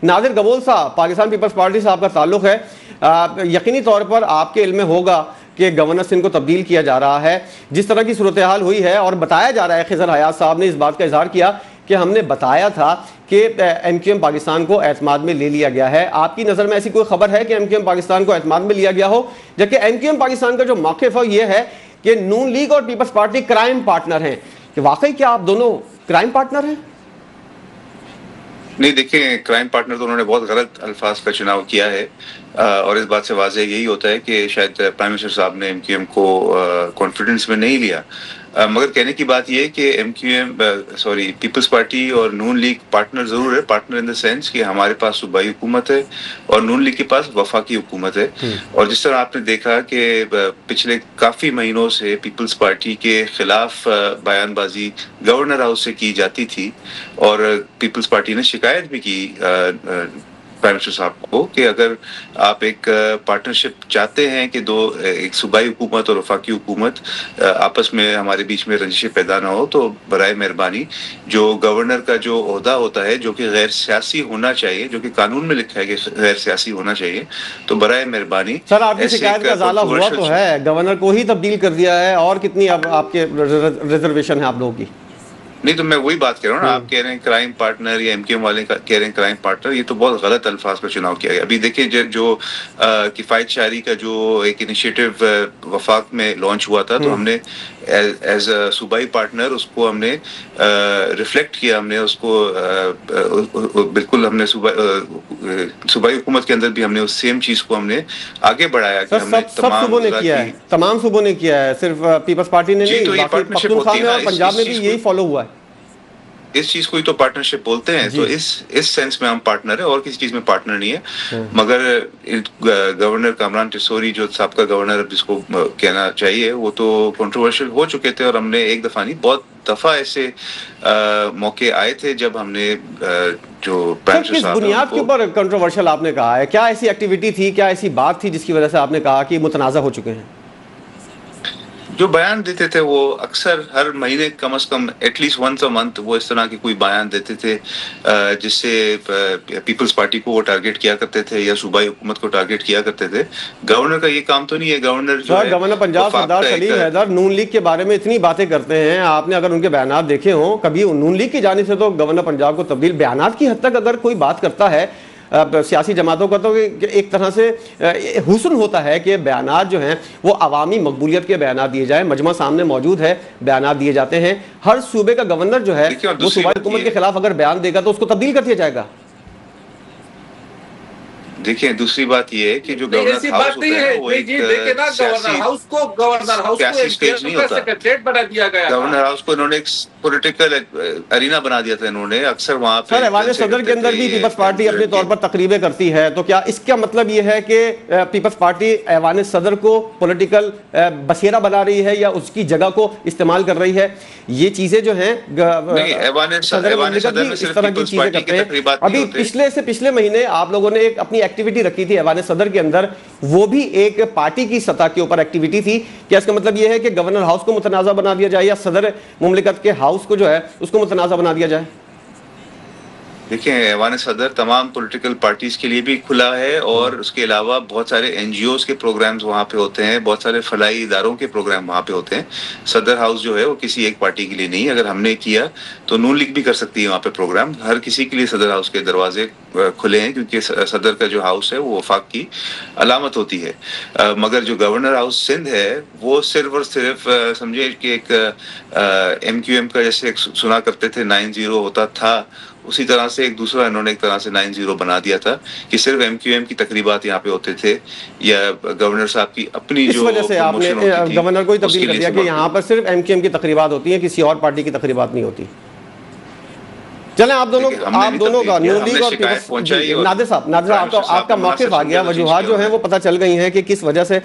ناظر گبول صاحب، Pakistan Peoples party سے آپ کا تعلق ہے، یقینی طور پر آپ کے علم میں ہوگا کہ گورنر سندھ کو تبدیل کیا جا رہا ہے، جس طرح کی صورتحال ہوئی ہے، اور بتایا جا رہا ہے، خضر حیات صاحب نے اس بات کا اظہار کیا کہ ہم نے بتایا تھا کہ ایم کیو ایم پاکستان کو اعتماد میں لے لیا گیا ہے۔ آپ کی نظر میں ایسی کوئی خبر ہے کہ ایم کیو ایم پاکستان کو اعتماد میں لیا گیا ہو؟ جبکہ ایم کیو ایم پاکستان کا جو موقف ہے یہ ہے کہ نون لیگ اور پیپلز پارٹی کرائم پارٹنر ہیں، کہ واقعی کیا آپ دونوں کرائم پارٹنر ہیں؟ نہیں، دیکھیں، کرائم پارٹنر تو انہوں نے بہت غلط الفاظ کا چناؤ کیا ہے، اور اس بات سے واضح یہی ہوتا ہے کہ شاید پرائم منسٹر صاحب نے ایم کیو ایم کو کانفیڈنس میں نہیں لیا۔ مگر کہنے کی بات یہ ہے کہ ایم کیو ایم پیپلز پارٹی اور نون لیگ پارٹنر ضرور ہے، پارٹنر ان دا سینس کہ ہمارے پاس صوبائی حکومت ہے اور نون لیگ کے پاس وفاقی حکومت ہے، اور جس طرح آپ نے دیکھا کہ پچھلے کافی مہینوں سے پیپلز پارٹی کے خلاف بیان بازی گورنر ہاؤس سے کی جاتی تھی، اور پیپلز پارٹی نے شکایت بھی کی پرائم منسٹر صاحب کو کہ اگر آپ ایک پارٹنرشپ چاہتے ہیں کہ ایک صوبائی حکومت اور وفاقی حکومت آپس میں ہمارے بیچ میں رنجشیں پیدا نہ ہو، تو برائے مہربانی جو گورنر کا جو عہدہ ہوتا ہے جو کہ غیر سیاسی ہونا چاہیے، جو کہ قانون میں لکھا ہے کہ غیر سیاسی ہونا چاہیے، تو برائے مہربانی سر آپ کی شکایت کا ازالہ ہوا تو ہے، گورنر کو ہی تبدیل کر دیا ہے، اور کتنی اب آپ کے ریزرویشن ہے آپ لوگوں کی؟ نہیں، تو میں وہی بات کہہ رہا ہوں نا، آپ کہہ رہے ہیں کرائم پارٹنر یا ایم کیو ایم والے کہہ رہے ہیں کرائم پارٹنر، یہ تو بہت غلط الفاظ کا چناؤ کیا گیا۔ ابھی دیکھیں جو کفایت شعری کا جو ایک انیشیٹو وفاق میں لانچ ہوا تھا، تو ہم نے ایز اے صوبائی پارٹنر اس کو ہم نے ریفلیکٹ کیا، ہم نے اس کو بالکل ہم نے صوبائی حکومت کے اندر بھی ہم نے اس سیم چیز کو ہم نے آگے بڑھایا کہ ہم نے تمام صوبوں نے کیا ہے، صرف پیپلز پارٹی نے نہیں، باقی پختونخوا میں اور پنجاب میں بھی یہی فالو ہوا ہے۔ اس چیز کو ہی تو پارٹنرشپ بولتے ہیں، تو اس سینس میں ہم پارٹنر ہیں، اور کسی چیز میں پارٹنر نہیں ہے۔ مگر گورنر کامران ٹیسوری جو سابقہ گورنر جس کو کہنا چاہیے، وہ تو کنٹروورشل ہو چکے تھے، اور ہم نے ایک دفعہ نہیں بہت دفعہ ایسے موقع آئے تھے جب ہم نے جو کس بنیاد کے اوپر کنٹروورشل آپ نے کہا ہے؟ کیا ایسی ایکٹیویٹی تھی، کیا ایسی بات تھی جس کی وجہ سے آپ نے کہا کہ متنازع ہو چکے ہیں؟ جو بیان دیتے تھے وہ اکثر ہر مہینے کم از کم at least once a month وہ اس طرح کی کوئی بیان دیتے تھے جس سے پیپلز پارٹی کو وہ ٹارگیٹ کیا کرتے تھے یا صوبائی حکومت کو ٹارگیٹ کیا کرتے تھے۔ گورنر کا یہ کام تو نہیں ہے، گورنر پنجاب سردار سلیم حیدر نون لیگ کے بارے میں اتنی باتیں کرتے ہیں، آپ نے اگر ان کے بیانات دیکھے ہوں کبھی، نون لیگ کی جانب سے تو گورنر پنجاب کو تبدیل بیانات کی حد تک اگر کوئی بات کرتا ہے سیاسی جماعتوں کا، تو ایک طرح سے حسن ہوتا ہے کہ بیانات جو ہیں وہ عوامی مقبولیت کے بیانات دیے جائیں، مجمع سامنے موجود ہے، بیانات دیے جاتے ہیں۔ ہر صوبے کا گورنر جو ہے وہ صوبائی حکومت کے خلاف اگر بیان دے گا تو اس کو تبدیل کر دیا جائے گا۔ دیکھیں، دوسری بات یہ ہے کہ جو گورنر ہاؤس ہوتا ہے وہ ایک سیاسی سٹیج نہیں ہوتا۔ گورنر ہاؤس کو انہوں نے ایک پولیٹیکل ارینا بنا دیا تھا، انہوں نے اکثر وہاں پہ سر ایوان صدر کے اندر بھی پیپلز پارٹی اپنے طور پر تقریبیں کرتی ہے، تو کیا اس کا مطلب یہ ہے کہ پیپلز پارٹی ایوان صدر کو پولیٹیکل بسیرا بنا رہی ہے یا اس کی جگہ کو استعمال کر رہی ہے؟ یہ چیزیں جو ہیں صدر مملکت بھی اس طرح کی چیزیں کرتے ہیں۔ ابھی پچھلے مہینے آپ لوگوں نے ایک اپنی ایکٹیویٹی رکھی تھی ایوان صدر کے اندر، وہ بھی ایک پارٹی کی سطح کے اوپر ایکٹیویٹی تھی، کیا اس کا مطلب یہ ہے کہ گورنر ہاؤس کو متنازع بنا دیا جائے یا صدر مملکت کے ہاؤس کو جو ہے اس کو متنازع بنا دیا جائے؟ دیکھیں، ایوان صدر تمام پولیٹیکل پارٹیز کے لیے بھی کھلا ہے، اور اس کے علاوہ بہت سارے این جی اوز کے پروگرامز وہاں پہ ہوتے ہیں، بہت سارے فلاحی اداروں کے پروگرام وہاں پہ ہوتے ہیں۔ صدر ہاؤس جو ہے وہ کسی ایک پارٹی کے لیے نہیں، اگر ہم نے کیا تو نون لیگ بھی کر سکتی ہے وہاں پہ پروگرام، ہر کسی کے لیے صدر ہاؤس کے دروازے کھلے ہیں، کیونکہ صدر کا جو ہاؤس ہے وہ وفاق کی علامت ہوتی ہے۔ مگر جو گورنر ہاؤس سندھ ہے وہ صرف اور صرف سمجھے کہ ایک ایم کیو ایم کا جیسے سنا کرتے تھے 9-0 ہوتا تھا، اسی طرح سے ایک دوسرا انہوں نے ایک طرح سے 9-0 بنا دیا تھا کہ صرف ایم کیو ایم کی تقریبات یہاں پہ ہوتے تھے، یا گورنر صاحب کی اپنی جو اس وجہ سے آپ نے گورنر کو ہی تبدیل کر دیا کہ یہاں پر صرف ایم کیو ایم کی تقریبات ہوتی ہیں، کسی اور پارٹی کی تقریبات نہیں ہوتی۔ چلیں آپ دونوں کا نون لیگ اور نادر صاحب آپ کا موقف آ گیا، وجوہات جو ہیں وہ پتہ چل گئی ہیں کہ کس وجہ سے